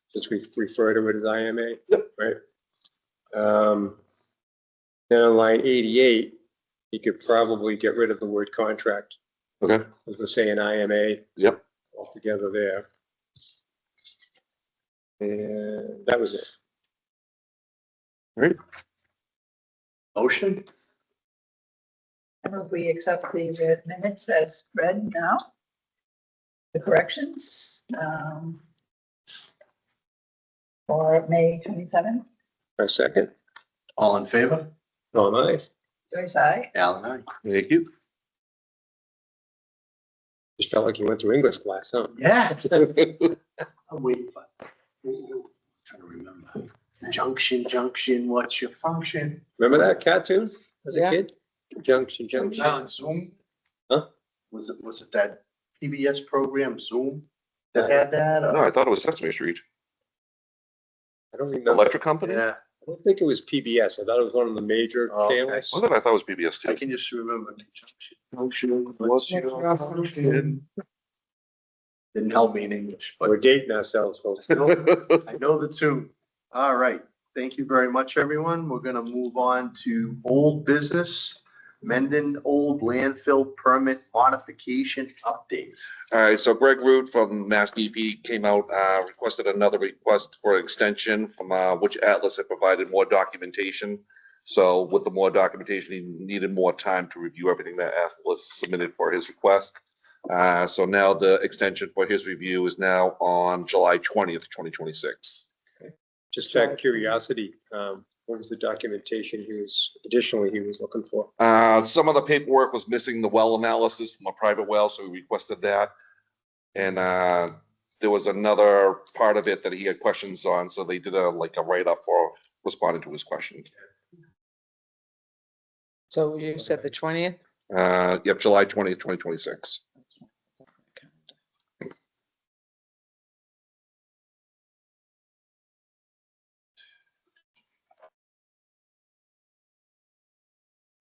Speaker 2: Since we refer to it as IMA.
Speaker 5: Yep.
Speaker 2: Right. Then on line 88, you could probably get rid of the word contract.
Speaker 5: Okay.
Speaker 2: As we're saying IMA.
Speaker 5: Yep.
Speaker 2: Altogether there. And that was it.
Speaker 5: Right.
Speaker 10: Motion?
Speaker 3: And if we accept the minutes as read now, the corrections, for May 27th.
Speaker 2: A second.
Speaker 10: All in favor?
Speaker 2: Oh, nice.
Speaker 3: Joyce, aye.
Speaker 10: Alan, aye. Thank you.
Speaker 2: Just felt like you went through English class, huh?
Speaker 10: Yeah. I'm waiting for. Trying to remember. Junction, what's your function?
Speaker 2: Remember that cartoon as a
Speaker 4: Yeah.
Speaker 2: kid? Junction.
Speaker 10: On Zoom?
Speaker 2: Huh?
Speaker 10: Was it that PBS program Zoom that had that?
Speaker 5: No, I thought it was Sesame Street.
Speaker 2: I don't remember.
Speaker 5: Electric Company?
Speaker 10: Yeah,
Speaker 2: I don't think it was PBS. I thought it was one of the major
Speaker 10: Oh, okay.
Speaker 2: channels.
Speaker 5: Was it? I thought it was PBS
Speaker 10: I
Speaker 5: too.
Speaker 10: can just remember
Speaker 5: Function,
Speaker 10: what's
Speaker 4: your function?
Speaker 10: Didn't help me in English, but
Speaker 2: We're dating ourselves, folks.
Speaker 10: I know the two. All right. Thank you very much, everyone. We're gonna move on to old business. Mendon Old Landfill Permit Modification Update.
Speaker 5: All right, so Greg Root from Mass DP came out, requested another request for extension from, which Atlas had provided more documentation. So with the more documentation, he needed more time to review everything that Atlas submitted for his request. So now the extension for his review is now on July 20th, 2026.
Speaker 2: Just out of curiosity, what was the documentation he was looking for?
Speaker 5: Some of the paperwork was missing the well analysis from a private well, so we requested that. And there was another part of it that he had questions on, so they did a write-up for responding to his question.
Speaker 4: So you said the 20th?
Speaker 5: Yep, July 20th, 2026.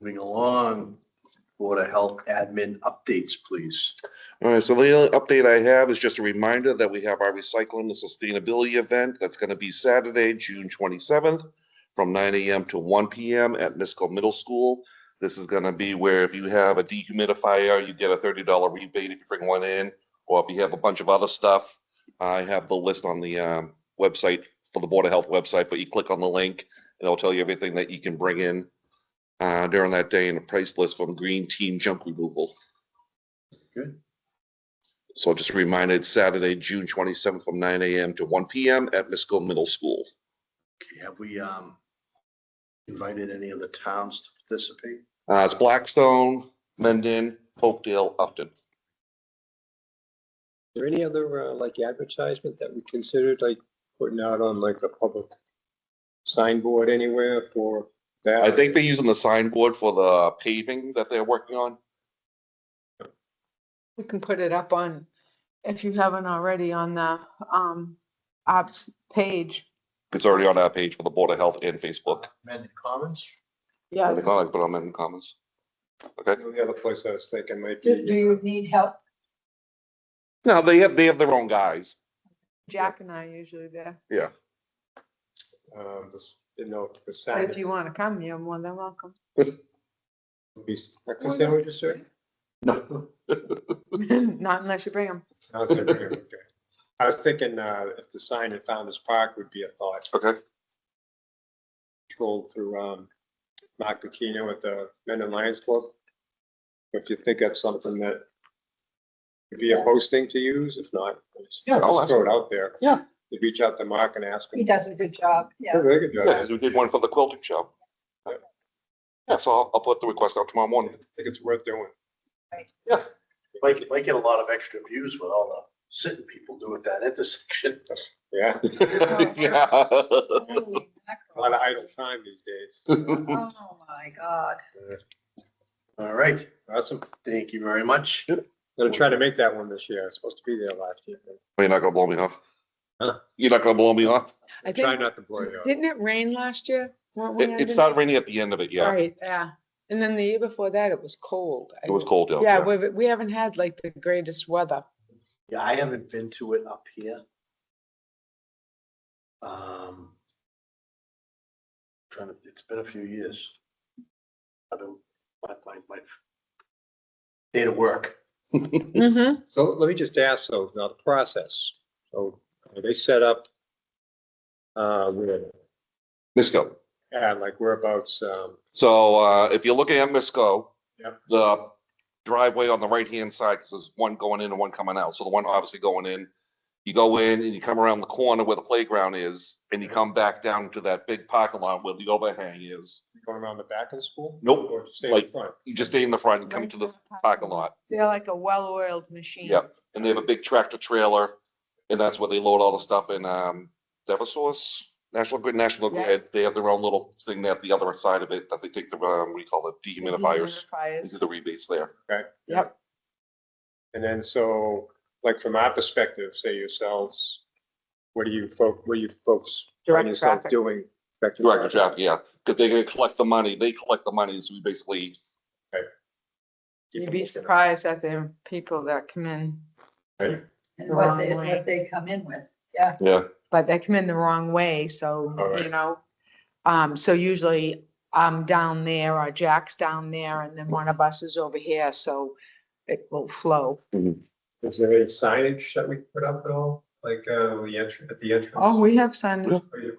Speaker 10: Moving along, Board of Health admin updates, please.
Speaker 5: All right, so the only update I have is just a reminder that we have our recycling and sustainability event that's going to be Saturday, June 27th from 9 a.m. to 1 p.m. at Misco Middle School. This is going to be where if you have a dehumidifier, you get a $30 rebate if you bring one in, or if you have a bunch of other stuff. I have the list on the website for the Board of Health website, but you click on the link and it'll tell you everything that you can bring in during that day and a price list from Green Team Junk Removal.
Speaker 10: Good.
Speaker 5: So just a reminder, it's Saturday, June 27th from 9 a.m. to 1 p.m. at Misco Middle School.
Speaker 10: Okay, have we invited any of the towns to participate?
Speaker 5: It's Blackstone, Mendon, Hopedale, Upton.
Speaker 2: Is there any other like advertisement that we considered like putting out on like the public signboard anywhere for that?
Speaker 5: I think they're using the signboard for the paving that they're working on.
Speaker 4: We can put it up on, if you haven't already, on the our page.
Speaker 5: It's already on our page for the Board of Health and Facebook.
Speaker 10: Mendon Commons?
Speaker 4: Yeah.
Speaker 5: I can put them in comments. Okay.
Speaker 2: The other place I was thinking might
Speaker 3: Do
Speaker 2: be,
Speaker 3: you need help?
Speaker 5: No, they have their own guys.
Speaker 4: Jack and I are usually there.
Speaker 5: Yeah.
Speaker 2: this, didn't know if the
Speaker 4: But
Speaker 2: sign
Speaker 4: if you want to come, you're more than welcome.
Speaker 2: would be breakfast sandwiches, sir?
Speaker 5: No.
Speaker 4: Not unless you bring them.
Speaker 2: I was thinking, okay. I was thinking if the sign at Founder's Park would be a thought.
Speaker 5: Okay.
Speaker 2: Scroll through Mark Bikino at the Men and Lions Club. If you think that's something that would be a hosting to use, if not,
Speaker 5: Yeah, I'll
Speaker 2: just
Speaker 5: ask
Speaker 2: throw it out there.
Speaker 5: Yeah.
Speaker 2: You reach out to Mark and ask him.
Speaker 3: He does a good job, yeah.
Speaker 2: Does a very good job.
Speaker 5: Yeah, because we did one for the quilting show. Yeah, so I'll put the request out tomorrow
Speaker 2: I
Speaker 5: morning.
Speaker 2: think it's worth doing.
Speaker 10: Might get a lot of extra views with all the sitting people doing that intersection.
Speaker 2: Yeah,
Speaker 5: Yeah.
Speaker 3: Holy
Speaker 2: a lot of idle time these days.
Speaker 3: mackerel. Oh, my God.
Speaker 10: All right,
Speaker 2: Awesome.
Speaker 10: thank you very much.
Speaker 2: Gonna try to make that one this year. I was supposed to be there last year.
Speaker 5: You're not gonna blow me off?
Speaker 2: Huh?
Speaker 5: You're not gonna blow me off?
Speaker 4: I
Speaker 2: Try
Speaker 4: think,
Speaker 2: not to blow you off.
Speaker 4: didn't it rain last year? Weren't we
Speaker 5: It
Speaker 4: under-
Speaker 5: started raining at the end of it, yeah.
Speaker 4: Right, yeah. And then the year before that, it was cold.
Speaker 5: It was cold,
Speaker 4: Yeah,
Speaker 5: yeah.
Speaker 4: we haven't had like the greatest weather.
Speaker 10: Yeah, I haven't been to it up here. It's been a few years. I don't, my day to work.
Speaker 4: Mm-hmm.
Speaker 2: So let me just ask, so now the process. So are they set up where,
Speaker 5: Misco.
Speaker 2: like whereabouts,
Speaker 5: So if you're looking at Misco,
Speaker 2: Yep.
Speaker 5: the driveway on the right-hand side, because there's one going in and one coming out. So the one obviously going in, you go in and you come around the corner where the playground is, and you come back down to that big parking lot where the overhang is.
Speaker 2: Going around the back of the school?
Speaker 5: Nope,
Speaker 2: Or stay in the
Speaker 5: like,
Speaker 2: front?
Speaker 5: you just stay in the front and come to the parking lot.
Speaker 4: They're like a well-oiled machine.
Speaker 5: Yep, and they have a big tractor trailer, and that's where they load all the stuff in, Eversource, National
Speaker 4: Yeah.
Speaker 5: Grid, they have their own little thing there at the other side of it, that they take the, what do you call it, dehumidifiers, and do the rebates there.
Speaker 2: Okay.
Speaker 4: Yep.
Speaker 2: And then, so, like, from our perspective, say yourselves, what do you folks find
Speaker 4: Direct
Speaker 2: yourself
Speaker 4: traffic.
Speaker 2: doing?
Speaker 5: Direct traffic, yeah, because they're gonna collect the money, they collect the money, so we basically,
Speaker 4: You'd be surprised at the people that come in,
Speaker 2: Right.
Speaker 3: And
Speaker 4: The
Speaker 3: what
Speaker 4: wrong
Speaker 3: they,
Speaker 4: way.
Speaker 3: what they come in with, yeah.
Speaker 5: yeah,
Speaker 4: but they come in the wrong way, so,
Speaker 2: All right.
Speaker 4: you know. So usually I'm down there or Jack's down there and then one of us is over here, so it will flow.
Speaker 2: Is there any signage that we put up at all? Like, the entrance, at the entrance?
Speaker 4: Oh, we have signage,
Speaker 2: Or you-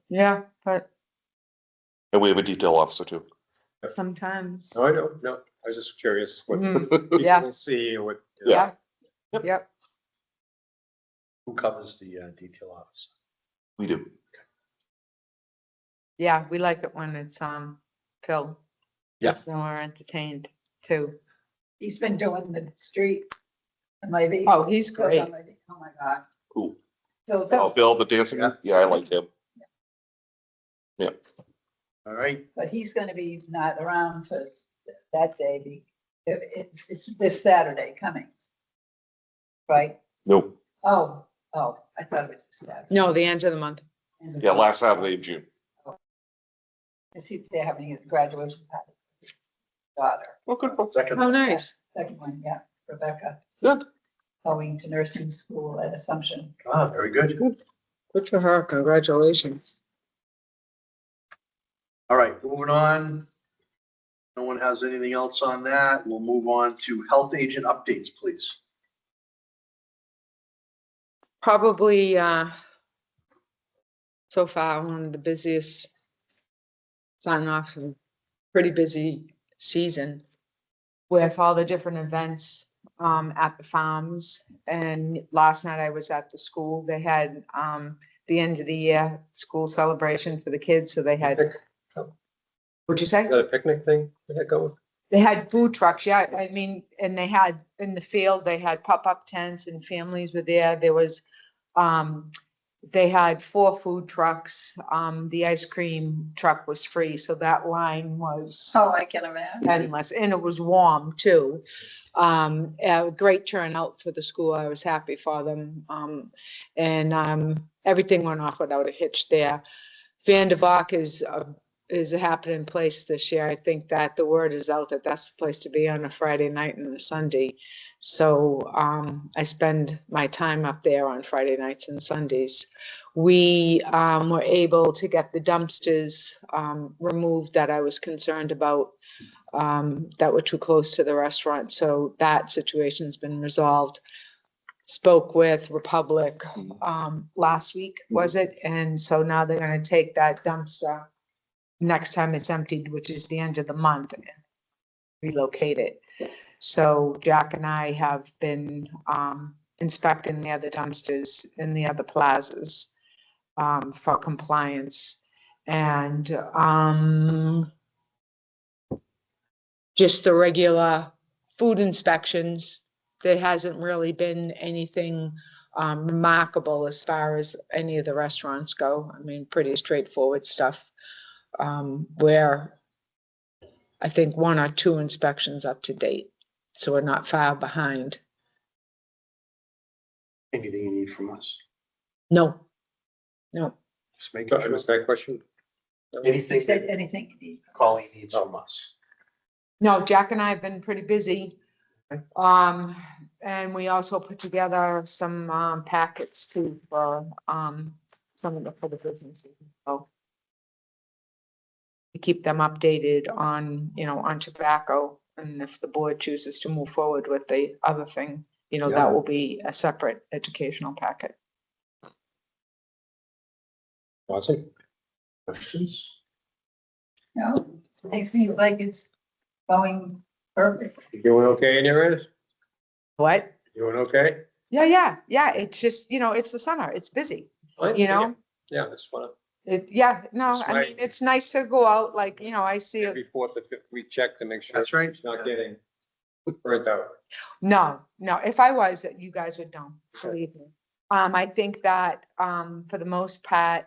Speaker 4: yeah, but
Speaker 5: and we have a detail officer too.
Speaker 4: sometimes,
Speaker 2: No, I don't, no, I was just curious what
Speaker 4: yeah.
Speaker 2: people see or what.
Speaker 4: yeah, yep.
Speaker 10: Who covers the detail office?
Speaker 5: We do.
Speaker 4: Yeah, we like it when it's, Phil.
Speaker 10: Yeah.
Speaker 4: So we're entertained too.
Speaker 3: He's been doing the street. Maybe.
Speaker 4: Oh, he's great.
Speaker 3: Oh, my God.
Speaker 5: Cool.
Speaker 3: So,
Speaker 5: Oh, Bill, the dancing, yeah, I like him. Yeah,
Speaker 10: All right,
Speaker 3: but he's gonna be not around for that day. It's this Saturday coming. Right?
Speaker 5: no,
Speaker 3: Oh, I thought it was this Saturday.
Speaker 4: No, the end of the month.
Speaker 5: yeah, last Saturday of June.
Speaker 3: I see they're having a graduation party. Daughter,
Speaker 5: Oh, good.
Speaker 10: second.
Speaker 4: How nice.
Speaker 3: second one, yeah, Rebecca,
Speaker 5: Good.
Speaker 3: going to nursing school at Assumption.
Speaker 10: Ah, very good.
Speaker 4: Good for her. Congratulations.
Speaker 10: All right, moving on. No one has anything else on that. We'll move on to health agent updates, please.
Speaker 4: Probably, so far, one of the busiest, starting off a pretty busy season with all the different events at the farms. And last night I was at the school. They had the end of the year school celebration for the kids. So they had, what'd you say?
Speaker 2: Is that a picnic thing they had going?
Speaker 4: They had food trucks, yeah, I mean, and they had, in the field, they had pop-up tents and families were there. There was, they had 4 food trucks. The ice cream truck was free, so that line was
Speaker 3: Oh, I can imagine.
Speaker 4: endless, and it was warm too. A great turnout for the school. I was happy for them. And everything went off without a hitch there. Van de Valk is a happening place this year. I think that the word is out that that's the place to be on a Friday night and a Sunday. So I spend my time up there on Friday nights and Sundays. We were able to get the dumpsters removed that I was concerned about, that were too close to the restaurant. So that situation's been resolved. Spoke with Republic last week, was it? And so now they're gonna take that dumpster next time it's emptied, which is the end of the month, and relocate it. So Jack and I have been inspecting the other dumpsters in the other plazas for compliance. And just the regular food inspections. There hasn't really been anything remarkable as far as any of the restaurants go. I mean, pretty straightforward stuff. Where I think 1 or 2 inspections up to date, so we're not far behind.
Speaker 10: Anything you need from us?
Speaker 4: No,
Speaker 10: Just making
Speaker 2: I
Speaker 10: sure.
Speaker 2: missed that question.
Speaker 3: He
Speaker 10: Anything
Speaker 3: said
Speaker 10: that
Speaker 3: anything you need.
Speaker 10: Colleen needs from us.
Speaker 4: no, Jack and I have been pretty busy. And we also put together some packets too for some of the for the businesses. So we keep them updated on, on tobacco, and if the board chooses to move forward with the other thing,
Speaker 2: Yeah.
Speaker 4: that will be a separate educational packet.
Speaker 2: Awesome.
Speaker 10: Questions?
Speaker 3: No, it seems like it's going Perfect.
Speaker 2: You doing okay in your end?
Speaker 4: What?
Speaker 2: Doing okay?
Speaker 4: Yeah. It's just, it's the summer. It's busy, you know?
Speaker 2: Yeah, that's fun.
Speaker 4: No,
Speaker 2: It's
Speaker 4: I mean, it's nice to go out, like, I see it.
Speaker 2: Every fourth or fifth week check to make sure.
Speaker 7: That's right.
Speaker 2: It's not getting burnt out.
Speaker 4: No, if I was, you guys would know, believe me. I think that, for the most part,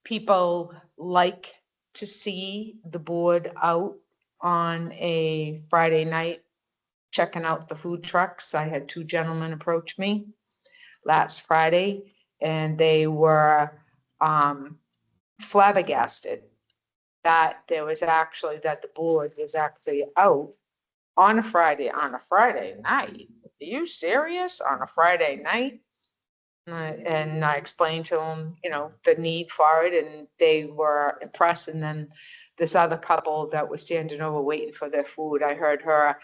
Speaker 4: people like to see the board out on a Friday night, checking out the food trucks. I had two gentlemen approach me last Friday, and they were, flabbergasted that the board was actually out on a Friday night. Are you serious? On a Friday night? And I explained to them, the need for it, and they were impressed. And then this other couple that was standing over waiting for their food, I heard her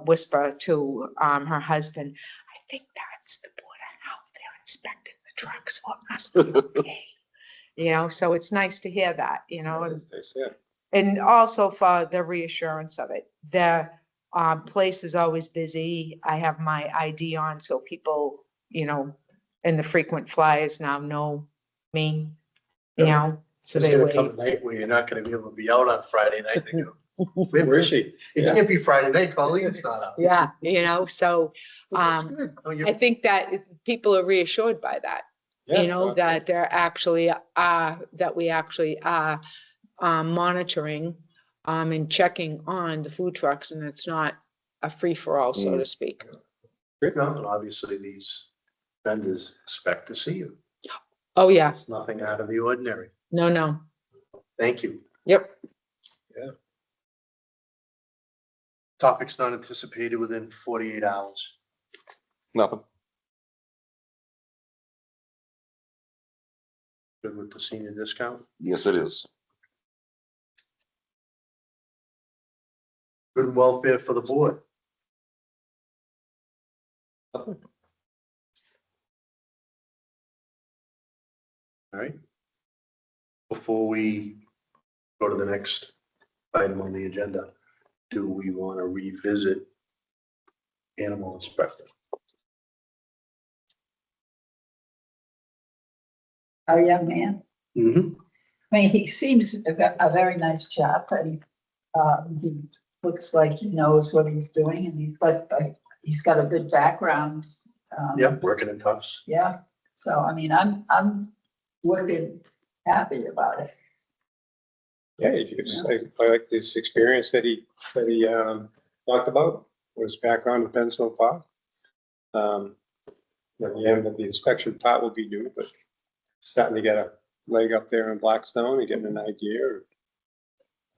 Speaker 4: whisper to her husband, I think that's the board of health. They're inspecting the trucks, so it must be okay. So it's nice to hear that, and also for the reassurance of it. The place is always busy. I have my ID on, so people, and the frequent flyers now know me, so
Speaker 7: There's
Speaker 4: they
Speaker 7: gonna
Speaker 4: wait.
Speaker 7: come a night where you're not gonna be able to be out on Friday night. They go,
Speaker 2: Where is she?
Speaker 7: it can't be Friday night, Colleen's not out.
Speaker 4: Yeah, so
Speaker 7: That's good. Oh,
Speaker 4: I think that people are reassured by that, that they're actually, that we actually are monitoring and checking on the food trucks, and it's not a free-for-all, so to speak.
Speaker 7: And obviously these vendors expect to see you.
Speaker 4: Oh, yeah.
Speaker 7: It's nothing out of the ordinary.
Speaker 4: No.
Speaker 7: Thank you.
Speaker 4: Yep.
Speaker 7: Topics not anticipated within 48 hours.
Speaker 5: Nothing.
Speaker 7: Good with the senior discount.
Speaker 5: Yes, it is.
Speaker 7: Good and welfare for the board. All right. Before we go to the next item on the agenda, do we want to revisit animal inspector?
Speaker 3: Our young man.
Speaker 7: Mm-hmm.
Speaker 3: I mean, he seems a very nice chap, and he looks like he knows what he's doing, and he's got a good background.
Speaker 7: Yep, working in Tufts.
Speaker 3: Yeah, so I mean, I'm working happy about it.
Speaker 2: Yeah, I like this experience that he talked about, his background in Pensville Park. The inspection part will be new, but starting to get a leg up there in Blackstone and getting an idea.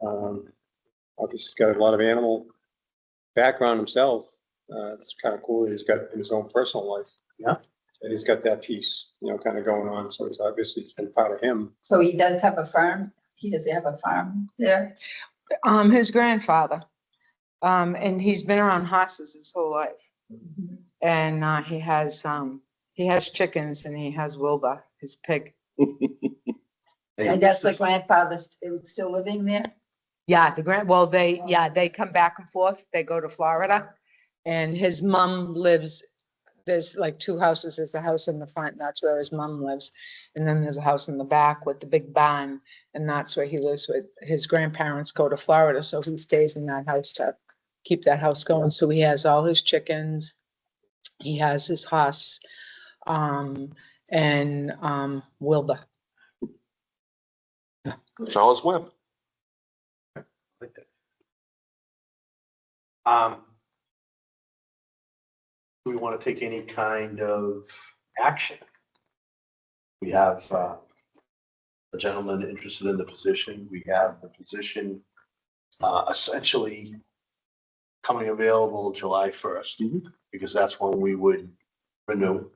Speaker 2: Obviously, he's got a lot of animal background himself. It's kind of cool that he's got in his own personal life.
Speaker 7: Yeah.
Speaker 2: And he's got that piece, kind of going on. So it's obviously been part of him.
Speaker 3: So he does have a farm? Does he have a farm there?
Speaker 4: His grandfather, and he's been around horses his whole life.
Speaker 3: Mhm.
Speaker 4: And he has chickens, and he has Wilbur, his pig.
Speaker 3: And that's the grandfather still living there?
Speaker 4: Yeah, they come back and forth. They go to Florida, and his mom lives, there's like two houses. There's a house in the front, that's where his mom lives. And then there's a house in the back with the big barn, and that's where he lives with his grandparents. Go to Florida, so he stays in that house to keep that house going. So he has all his chickens, he has his horse, and Wilbur.
Speaker 5: Charles Webb.
Speaker 7: Do we want to take any kind of action? We have a gentleman interested in the position. We have the position essentially coming available July 1st, because that's when we would renew.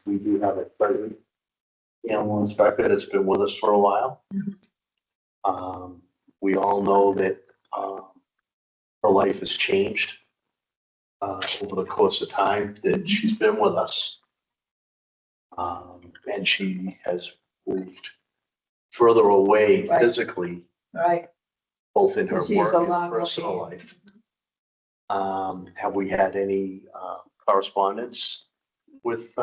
Speaker 7: We do have a present animal inspector that's been with us for a while. We all know that her life has changed over the course of time that she's been with us. And she has moved further away
Speaker 3: Right.
Speaker 7: physically
Speaker 3: Right,
Speaker 10: both in her
Speaker 3: So she's
Speaker 10: work
Speaker 3: a
Speaker 10: and
Speaker 3: long way.
Speaker 10: personal life. Have we had any correspondence with,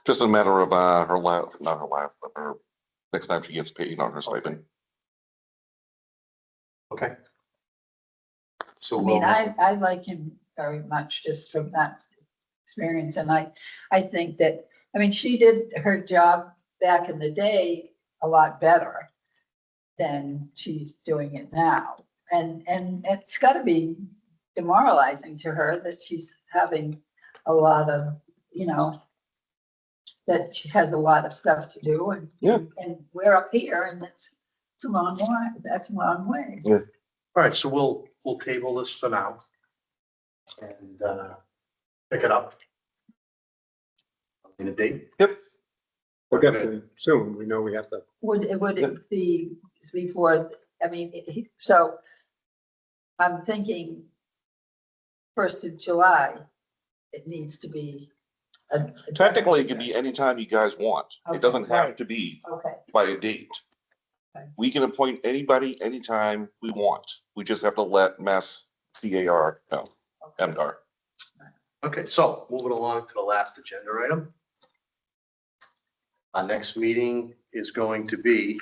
Speaker 5: Just a matter of her life, not her life, but her next time she gets paid on her stipend.
Speaker 10: okay. So
Speaker 3: I mean,
Speaker 10: we'll,
Speaker 3: I like him very much just from that experience. And I think that, I mean, she did her job back in the day a lot better than she's doing it now. And it's gotta be demoralizing to her that she's having a lot of, that she has a lot of stuff to do and,
Speaker 5: Yeah.
Speaker 3: and we're up here and it's a long way, that's a long way.
Speaker 5: Yeah.
Speaker 10: all right, so we'll table this for now. And pick it up. In a date.
Speaker 5: Yep.
Speaker 2: Well, definitely soon. We know we have to.
Speaker 3: Would it be before, I mean, so I'm thinking 1st of July, it needs to be.
Speaker 5: Technically, it can be anytime you guys want.
Speaker 3: Okay.
Speaker 5: It doesn't have to be
Speaker 3: Okay,
Speaker 5: by a date.
Speaker 3: Okay.
Speaker 5: We can appoint anybody, anytime we want. We just have to let Mass CAR know, MDR.
Speaker 10: Okay, so moving along to the last agenda item. Our next meeting is going to be,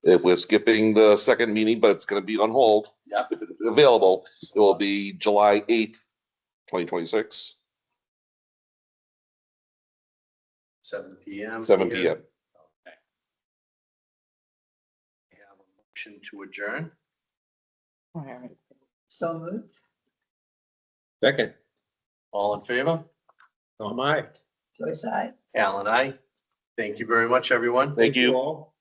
Speaker 5: If we're skipping the second meeting, but it's gonna be on hold.
Speaker 10: Yep.
Speaker 5: If it's available, it will be July 8th, 2026,
Speaker 10: 7 PM.
Speaker 5: 7
Speaker 10: here.
Speaker 5: PM.
Speaker 10: Okay. We have a motion to adjourn.
Speaker 4: All right.
Speaker 3: so moved,
Speaker 2: Second,
Speaker 10: All in favor?
Speaker 2: oh my.
Speaker 3: Joyce, I.
Speaker 10: Alan, I. Thank you very much, everyone.
Speaker 5: Thank you.
Speaker 2: All.